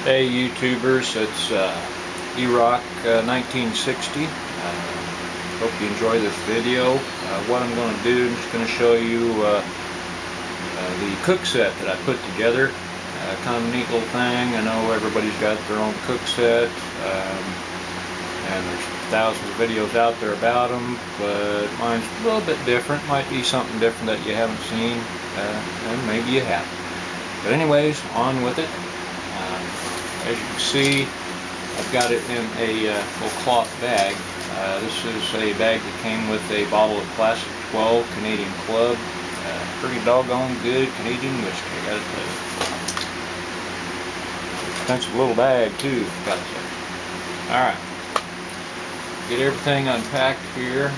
Hey YouTubers, it's Eroc1960. Hope you enjoy this video. What I'm going to do, I'm just going to show you the cook set that I put together. Kind of a neat little thing. I know everybody's got their own cook set, and there's thousands of videos out there about them, but mine's a little bit different. Might be something different that you haven't seen, and maybe you have. But anyways, on with it. As you can see, I've got it in a little cloth bag. This is a bag that came with a bottle of Classic 12 Canadian Club. Pretty doggone good Canadian whiskey, I gotta tell you. Expensive little bag too, gotta say. Alright, get everything unpacked here.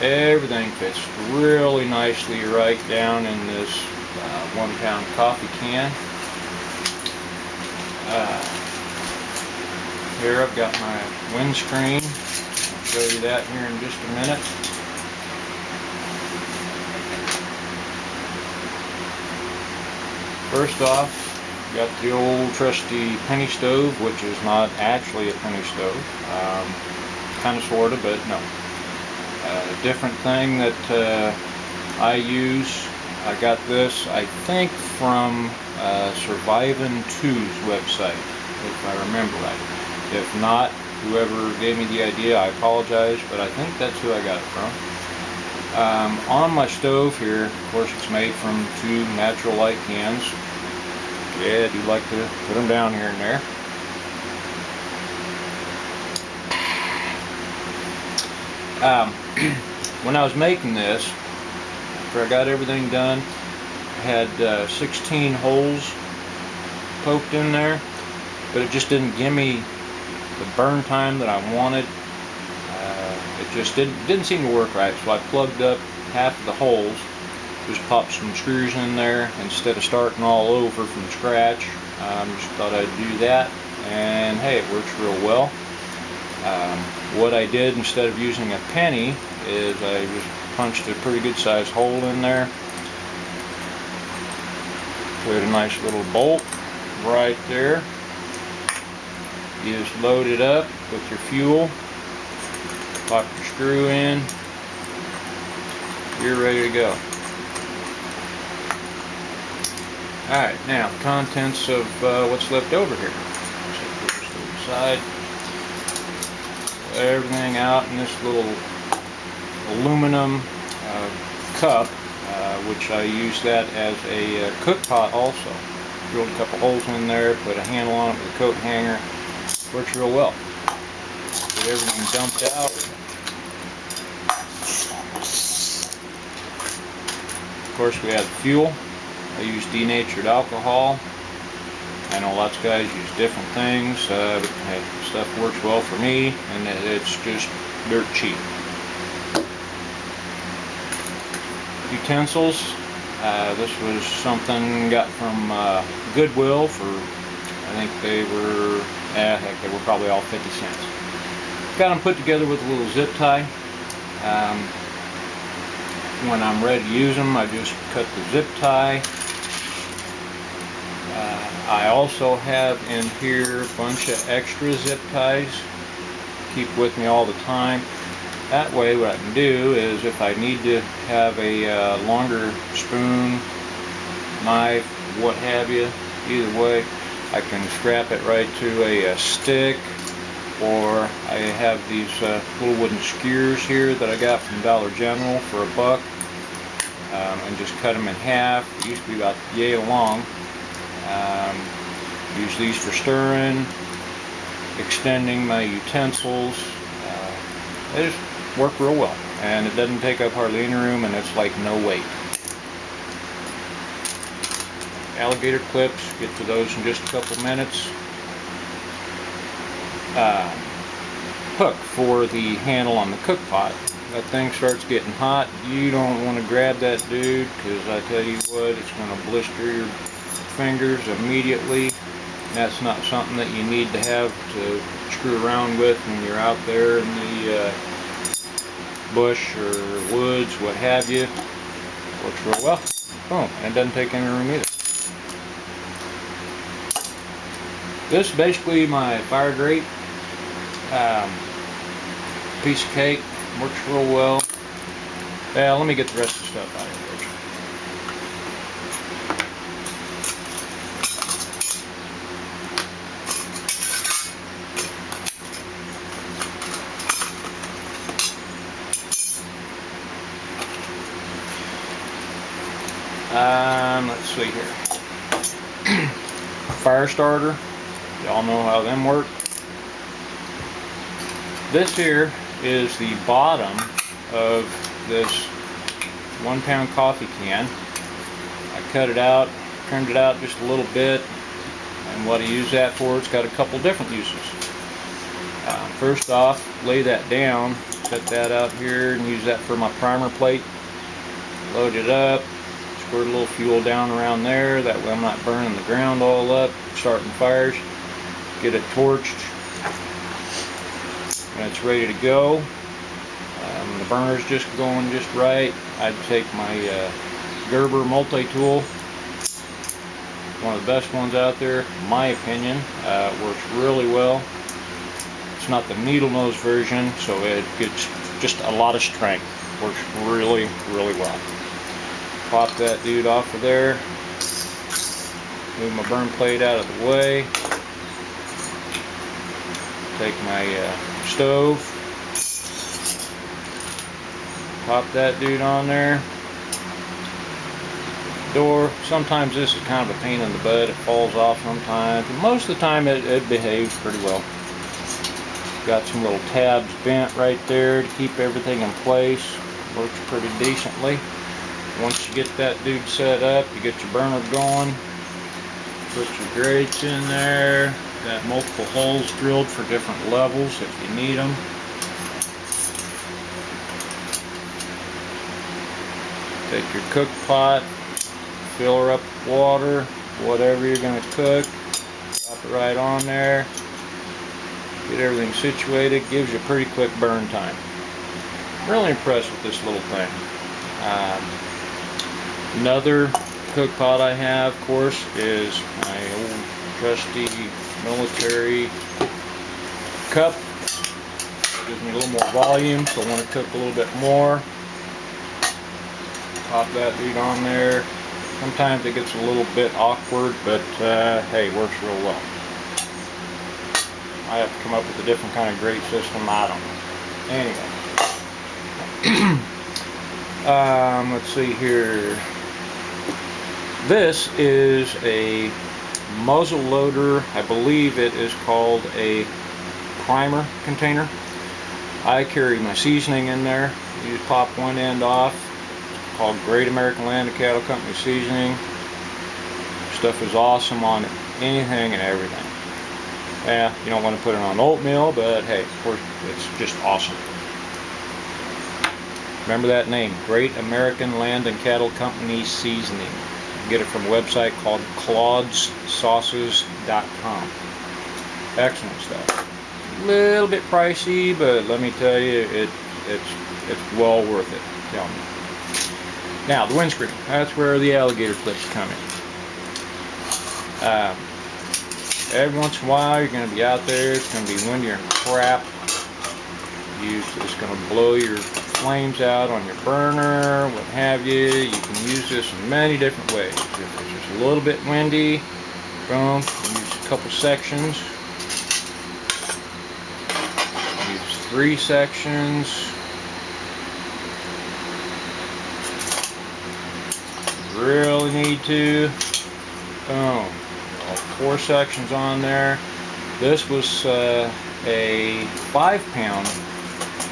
Everything fits really nicely right down in this 1 pound coffee can. Here I've got my windscreen. I'll show you that here in just a minute. First off, got the old trusty penny stove, which is not actually a penny stove. Kind of, sort of, but no. A different thing that I use. I got this, I think, from Survivin' 2's website, if I remember right. If not, whoever gave me the idea, I apologize, but I think that's who I got it from. On my stove here, of course, it's made from 2 natural light cans. Yeah, I do like to put them down here and there. When I was making this, after I got everything done, I had 16 holes poked in there, but it just didn't give me the burn time that I wanted. It just didn't seem to work right, so I plugged up half of the holes, just popped some screws in there instead of starting all over from scratch. Just thought I'd do that, and hey, it works real well. What I did instead of using a penny is I just punched a pretty good sized hole in there, put a nice little bolt right there. You just load it up with your fuel, pop your screw in, you're ready to go. Alright, now the contents of what's left over here. Set this to the side. Put everything out in this little aluminum cup, which I use that as a cook pot also. Drilled a couple holes in there, put a handle on it with a coat hanger. Works real well. Get everything dumped out. Of course, we have fuel. I use denatured alcohol. I know lots of guys use different things, but hey, stuff works well for me, and it's just dirt cheap. Utensils. This was something got from Goodwill for, I think they were, heck, they were probably all 50 cents. Got them put together with a little zip tie. When I'm ready to use them, I just cut the zip tie. I also have in here a bunch of extra zip ties. Keep with me all the time. That way what I can do is if I need to have a longer spoon, knife, what have you, either way, I can strap it right to a stick, or I have these little wooden skewers here that I got from Dollar General for $1, and just cut them in half. It used to be about yay long. Use these for stirring, extending my utensils. They just work real well, and it doesn't take up hardly any room, and it's like no weight. Alligator clips, get to those in just a couple minutes. Hook for the handle on the cook pot. That thing starts getting hot, you don't want to grab that dude, because I tell you what, it's going to blister your fingers immediately. That's not something that you need to have to screw around with when you're out there in the bush or woods, what have you. Works real well. Boom, and it doesn't take any room either. This is basically my fire grate. Piece of cake, works real well. Yeah, let me get the rest of the stuff out of here. Let's see here. Fire starter. Y'all know how them work. This here is the bottom of this 1 pound coffee can. I cut it out, trimmed it out just a little bit, and what I use that for, it's got a couple different uses. First off, lay that down, set that out here, and use that for my primer plate. Load it up, squirt a little fuel down around there, that way I'm not burning the ground all up, starting fires. Get it torched. When it's ready to go, the burner's just going just right, I'd take my Gerber multi-tool, one of the best ones out there, in my opinion. It works really well. It's not the needle nose version, so it gets just a lot of strength. Works really, really well. Pop that dude off of there. Move my burn plate out of the way. Take my stove. Pop that dude on there. Door. Sometimes this is kind of a pain in the butt. It falls off sometimes. But most of the time it behaves pretty well. Got some little tabs bent right there to keep everything in place. Works pretty decently. Once you get that dude set up, you get your burner going. Put your grates in there. Got multiple holes drilled for different levels if you need them. Take your cook pot, fill her up with water, whatever you're going to cook. Drop it right on there. Get everything situated. Gives you a pretty quick burn time. Really impressed with this little thing. Another cook pot I have, of course, is my old trusty military cup. Gives me a little more volume, so I want to cook a little bit more. Pop that dude on there. Sometimes it gets a little bit awkward, but hey, works real well. I have to come up with a different kind of grate system. I don't know. Anyway, let's see here. This is a muzzle loader. I believe it is called a primer container. I carry my seasoning in there. You just pop one end off. It's called Great American Land and Cattle Company seasoning. Stuff is awesome on anything and everything. Yeah, you don't want to put it on oatmeal, but hey, of course, it's just awesome. Remember that name, Great American Land and Cattle Company seasoning. Get it from a website called claudessauces.com. Excellent stuff. A little bit pricey, but let me tell you, it's well worth it. Tell me. Now the windscreen. That's where the alligator clips come in. Every once in a while, you're going to be out there. It's going to be windy and crap. It's going to blow your flames out on your burner, what have you. You can use this in many different ways. If it's just a little bit windy, boom, use a couple sections. Use 3 sections. Really need to. Boom. All 4 sections on there. This was a 5-pound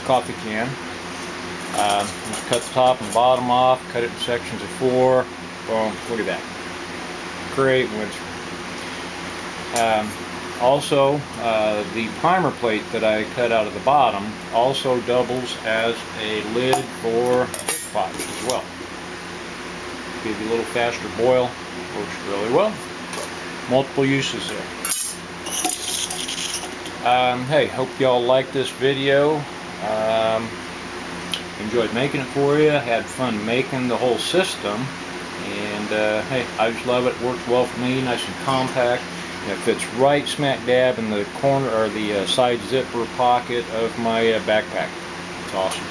coffee can. Just cut the top and bottom off, cut it in sections of 4. Boom, look at that. Great windscreen. Also, the primer plate that I cut out of the bottom also doubles as a lid for a cook pot as well. Give you a little faster boil. Works really well. Multiple uses there. Hey, hope y'all liked this video. Enjoyed making it for you. Had fun making the whole system. And hey, I just love it. Works well for me. Nice and compact. It fits right smack dab in the corner or the side zipper pocket of my backpack. It's awesome.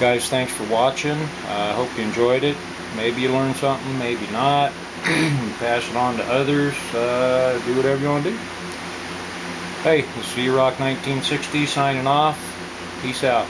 Guys, thanks for watching. I hope you enjoyed it. Maybe you learned something, maybe not. Pass it on to others. Do whatever you want to do. Hey, this is Eroc1960 signing off. Peace out.